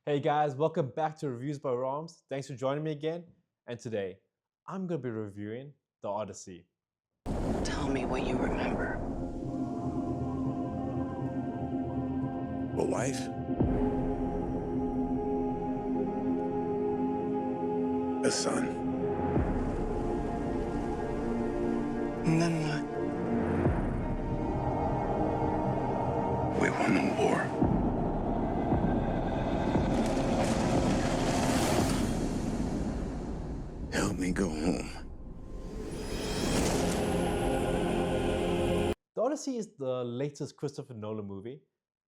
Hey guys, welcome back to Reviews by Roms. Thanks for joining me again. And today, I'm going to be reviewing the Odyssey. Tell me what you remember. A wife? A son? And then what? We won the war. Help me go home. The Odyssey is the latest Christopher Nolan movie,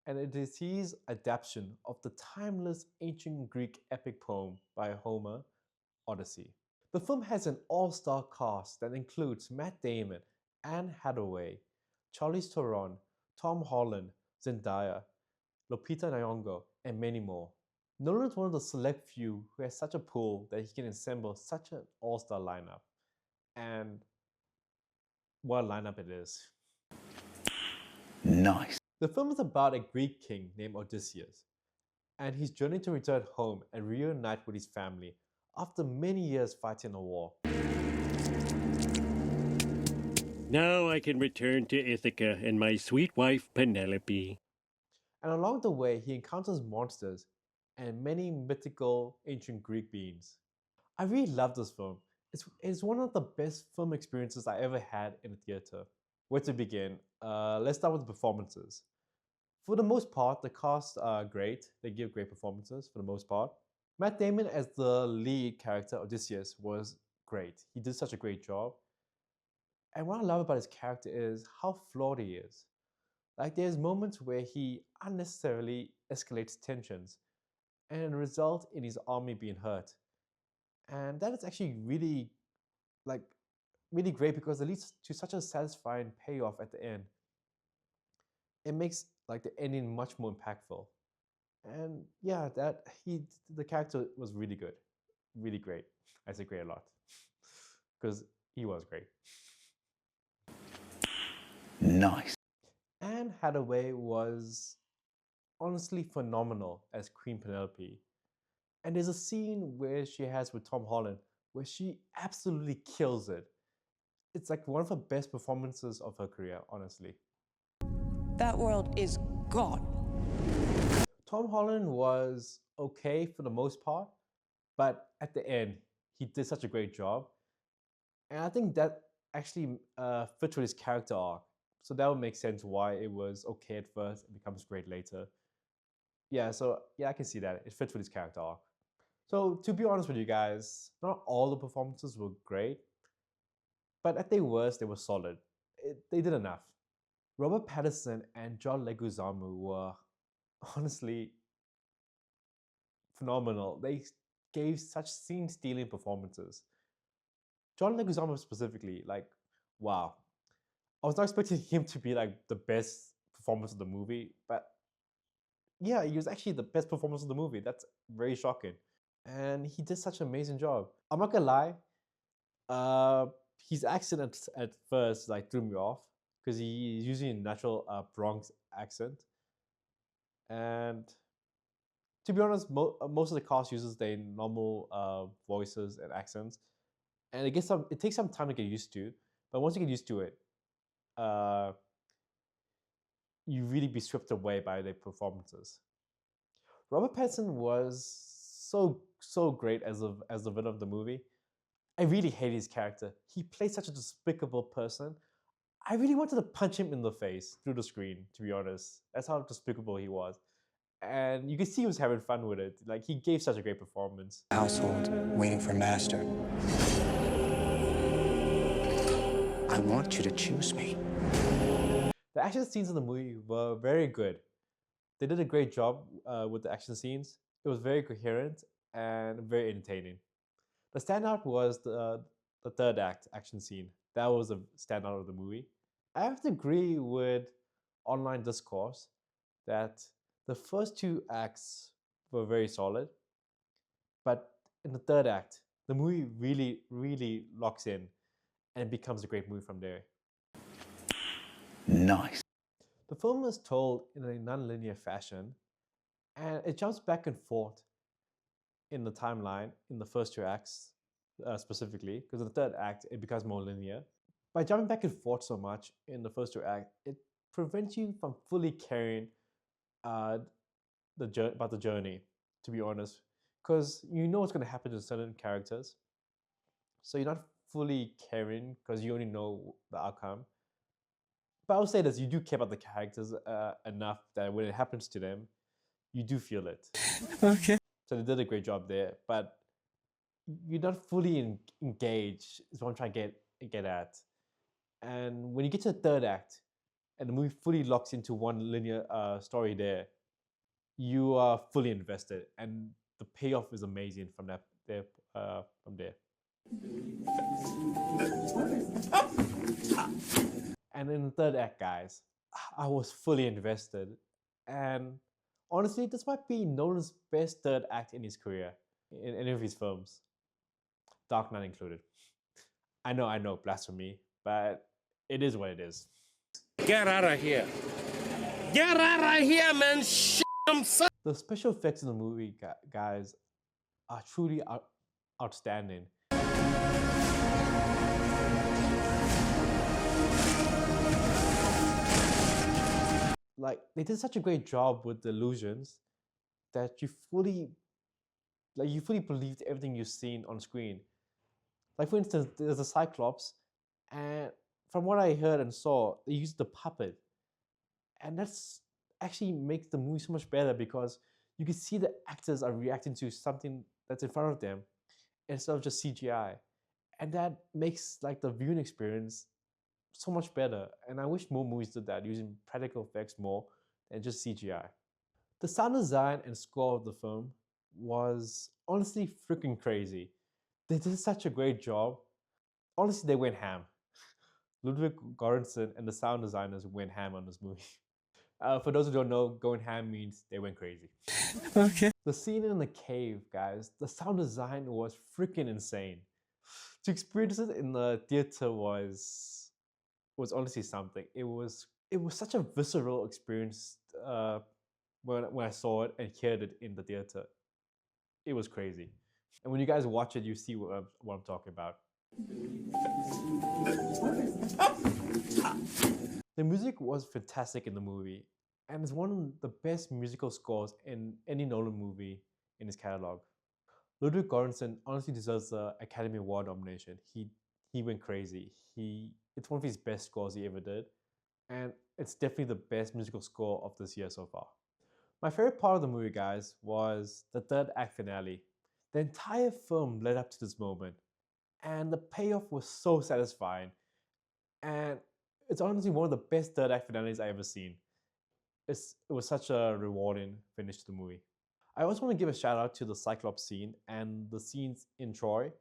and it is his adaptation of the timeless ancient Greek epic poem by Homer, Odyssey. The film has an all-star cast that includes Matt Damon, Anne Hathaway, Charlize Theron, Tom Holland, Zendaya, Lupita Nyong'o, and many more. Nolan is one of the select few who has such a pool that he can assemble such an all-star lineup. And what a lineup it is. Nice. The film is about a Greek king named Odysseus and his journey to return home and reunite with his family after many years fighting a war. Now I can return to Ithaca and my sweet wife Penelope. And along the way, he encounters monsters and many mythical ancient Greek beings. I really love this film. It's one of the best film experiences I ever had in a theater. Where to begin? Let's start with the performances. For the most part, the cast are great. They give great performances for the most part. Matt Damon as the lead character, Odysseus, was great. He did such a great job. And what I love about his character is how flawed he is. Like there's moments where he unnecessarily escalates tensions and result in his army being hurt. And that is actually really great because it leads to such a satisfying payoff at the end. It makes like the ending much more impactful. And yeah, the character was really good, really great. I say great a lot because he was great. Nice. Anne Hathaway was honestly phenomenal as Queen Penelope. And there's a scene where she has with Tom Holland where she absolutely kills it. It's like one of the best performances of her career, honestly. That world is gone. Tom Holland was okay for the most part, but at the end, he did such a great job. And I think that actually fits with his character arc. So that would make sense why it was okay at first and becomes great later. Yeah, I can see that. It fits with his character arc. So to be honest with you guys, not all the performances were great, but at their worst, they were solid. They did enough. Robert Pattinson and John Leguizamo were honestly phenomenal. They gave such scene-stealing performances. John Leguizamo specifically, like, wow. I was not expecting him to be like the best performance of the movie, but yeah, he was actually the best performance of the movie. That's very shocking. And he did such an amazing job. I'm not gonna lie, his accent at first like threw me off because he's using a natural Bronx accent. And to be honest, most of the cast uses their normal voices and accents, and it takes some time to get used to. But once you get used to it, you really be swept away by their performances. Robert Pattinson was so great as the villain of the movie. I really hate his character. He plays such a despicable person. I really wanted to punch him in the face through the screen, to be honest. That's how despicable he was. And you could see he was having fun with it. Like, he gave such a great performance. Household waiting for master. I want you to choose me. The action scenes in the movie were very good. They did a great job with the action scenes. It was very coherent and very entertaining. The standout was the third act action scene. That was a standout of the movie. I have to agree with online discourse that the first two acts were very solid, but in the third act, the movie really locks in and becomes a great movie from there. Nice. The film is told in a non-linear fashion, and it jumps back and forth in the timeline in the first two acts specifically, because in the third act it becomes more linear. By jumping back and forth so much in the first two acts, it prevents you from fully caring about the journey, to be honest, because you know what's going to happen to certain characters, so you're not fully caring because you only know the outcome. But I'll say this: you do care about the characters enough that when it happens to them, you do feel it. Okay. So they did a great job there, but you're not fully engaged. Is what I'm trying to get at. And when you get to the third act, and the movie fully locks into one linear story, there, you are fully invested, and the payoff is amazing from there. From there. And in the third act, guys, I was fully invested. And honestly, this might be Nolan's best third act in his career, in any of his films, Dark Knight included. I know, blasphemy, but it is what it is. Get out of here. Get out of here, man. The special effects in the movie, guys, are truly outstanding. Like, they did such a great job with the illusions that you fully believed everything you've seen on screen. Like, for instance, there's a Cyclops, and from what I heard and saw, they used the puppet, and that's actually makes the movie so much better because you can see the actors are reacting to something that's in front of them instead of just CGI, and that makes like the viewing experience so much better. And I wish more movies did that, using practical effects more than just CGI. The sound design and score of the film was honestly freaking crazy. They did such a great job. Honestly, they went ham. Ludwig Göransson and the sound designers went ham on this movie. For those who don't know, going ham means they went crazy. Okay. The scene in the cave, guys, the sound design was freaking insane. To experience it in the theater was honestly something. It was such a visceral experience when I saw it and heard it in the theater. It was crazy. And when you guys watch it, you see what I'm talking about. The music was fantastic in the movie, and it's one of the best musical scores in any Nolan movie in his catalog. Ludwig Göransson honestly deserves the Academy Award nomination. He went crazy. It's one of his best scores he ever did, and it's definitely the best musical score of this year so far. My favorite part of the movie, guys, was the third act finale. The entire film led up to this moment, and the payoff was so satisfying. And it's honestly one of the best third act finales I've ever seen. It was such a rewarding finish to the movie. I also want to give a shout out to the Cyclops scene and the scenes in Troy.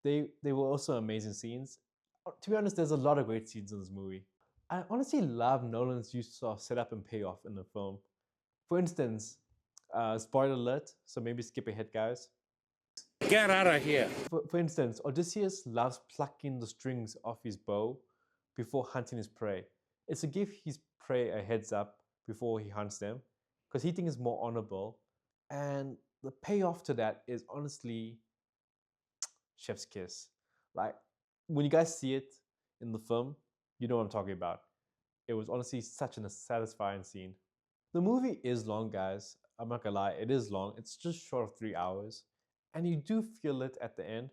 They were also amazing scenes. To be honest, there's a lot of great scenes in this movie. I honestly love Nolan's use of setup and payoff in the film. For instance, spoiler alert, so maybe skip ahead, guys. Get out of here. For instance, Odysseus loves plucking the strings off his bow before hunting his prey. It's to give his prey a heads up before he hunts them, because he thinks it's more honorable. And the payoff to that is honestly chef's kiss. Like, when you guys see it in the film, you know what I'm talking about. It was honestly such a satisfying scene. The movie is long, guys. I'm not gonna lie, it is long. It's just short of 3 hours. And you do feel it at the end.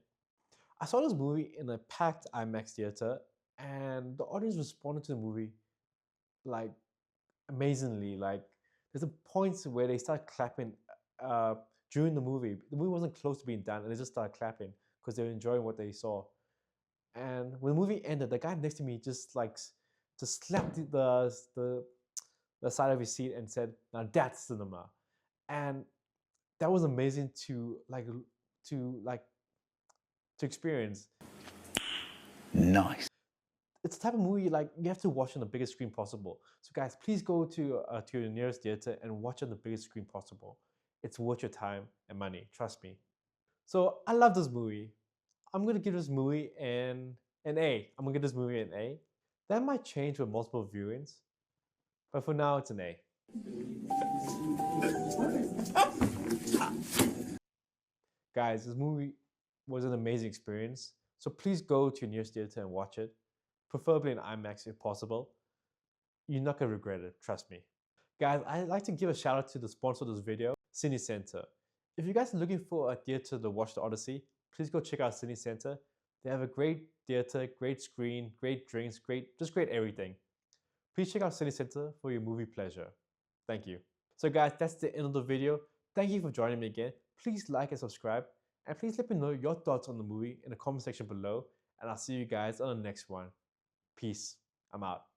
I saw this movie in a packed IMAX theater, and the audience responded to the movie like amazingly. Like, there's a point where they start clapping during the movie. The movie wasn't close to being done, and they just started clapping because they were enjoying what they saw. And when the movie ended, the guy next to me just slapped the side of his seat and said, "Now that's cinema," and that was amazing to experience. Nice. It's the type of movie like you have to watch on the biggest screen possible. So guys, please go to your nearest theater and watch on the biggest screen possible. It's worth your time and money, trust me. So I love this movie. I'm gonna give this movie an A. I'm gonna give this movie an A. That might change with multiple viewings, but for now it's an A. Guys, this movie was an amazing experience. So please go to your nearest theater and watch it, preferably in IMAX if possible. You're not gonna regret it, trust me. Guys, I'd like to give a shout out to the sponsor of this video, Cine Center. If you guys are looking for a theater to watch the Odyssey, please go check out Cine Center. They have a great theater, great screen, great drinks, just great everything. Please check out Cine Center for your movie pleasure. Thank you. So guys, that's the end of the video. Thank you for joining me again. Please like and subscribe, and please let me know your thoughts on the movie in the comment section below, and I'll see you guys on the next one. Peace. I'm out.